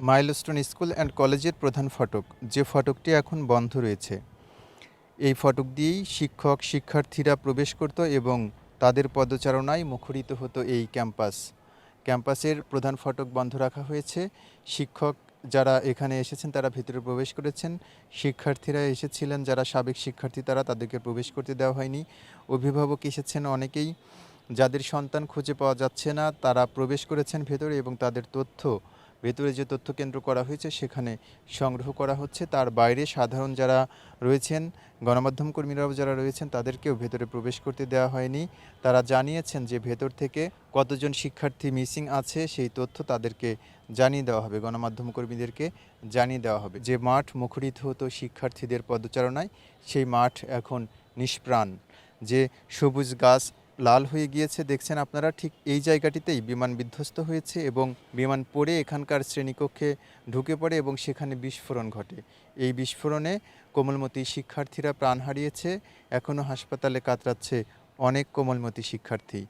Milestone school and কলেজের প্রধান ফটক, যে ফটকটি এখন বন্ধ রয়েছে। এই ফটক দিয়েই শিক্ষক শিক্ষার্থীরা প্রবেশ করত এবং তাদের পদচারণায় মুখরিত হতো এই ক্যাম্পাস। ক্যাম্পাসের প্রধান ফটক বন্ধ রাখা হয়েছে। শিক্ষক যারা এখানে এসেছেন তারা ভেতরে প্রবেশ করেছেন। শিক্ষার্থীরা এসেছিলেন যারা সাবেক শিক্ষার্থী তাদেরকে প্রবেশ করতে দেওয়া হয়নি। অভিভাবক এসেছেন অনেকেই, যাদের সন্তান খুঁজে পাওয়া যাচ্ছে না তারা প্রবেশ করেছেন ভেতরে এবং তাদের তথ্য ভেতরে যে তথ্য কেন্দ্র করা হয়েছে সেখানে সংগ্রহ করা হচ্ছে। তার বাইরে সাধারণ যারা রয়েছেন, গণমাধ্যম কর্মীরাও যারা রয়েছেন তাদেরকেও ভেতরে প্রবেশ করতে দেওয়া হয়নি। তারা জানিয়েছেন যে ভেতর থেকে কতজন শিক্ষার্থী মিসিং আছে সেই তথ্য তাদেরকে জানিয়ে দেওয়া হবে, গণমাধ্যম কর্মীদেরকে জানিয়ে দেওয়া হবে। যে মাঠ মুখরিত হতো শিক্ষার্থীদের পদচারণায় সেই মাঠ এখন নিষ্প্রাণ। যে সবুজ গাছ লাল হয়ে গিয়েছে দেখছেন আপনারা, ঠিক এই জায়গাটিতেই বিমান বিধ্বস্ত হয়েছে এবং বিমান পড়ে এখানকার শ্রেণীকক্ষে ঢুকে পড়ে এবং সেখানে বিস্ফোরণ ঘটে। এই বিস্ফোরণে কোমলমতি শিক্ষার্থীরা প্রাণ হারিয়েছে। এখনও হাসপাতালে কাতরাচ্ছে অনেক কোমলমতি শিক্ষার্থী।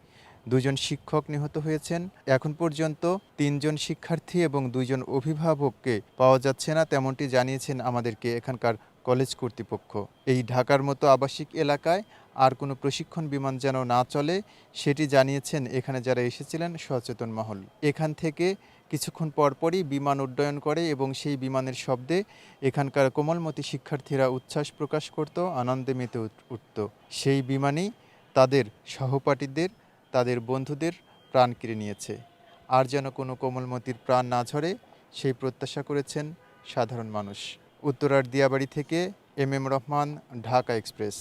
দুজন শিক্ষক নিহত হয়েছেন। এখন পর্যন্ত ৩ জন শিক্ষার্থী এবং ২ জন অভিভাবককে পাওয়া যাচ্ছে না, তেমনটি জানিয়েছেন আমাদেরকে এখানকার কলেজ কর্তৃপক্ষ। এই ঢাকার মতো আবাসিক এলাকায় আর কোনো প্রশিক্ষণ বিমান যেন না চলে সেটি জানিয়েছেন এখানে যারা এসেছিলেন সচেতন মহল। এখান থেকে কিছুক্ষণ পরপরই বিমান উড্ডয়ন করে এবং সেই বিমানের শব্দে এখানকার কোমলমতি শিক্ষার্থীরা উচ্ছ্বাস প্রকাশ করত, আনন্দে মেতে উঠত। সেই বিমানই তাদের সহপাঠীদের, তাদের বন্ধুদের প্রাণ কেড়ে নিয়েছে। আর যেন কোনো কোমলমতির প্রাণ না ঝরে সেই প্রত্যাশা করেছেন সাধারণ মানুষ। উত্তরার দিয়াবাড়ি থেকে MM রহমান, ঢাকা এক্সপ্রেস।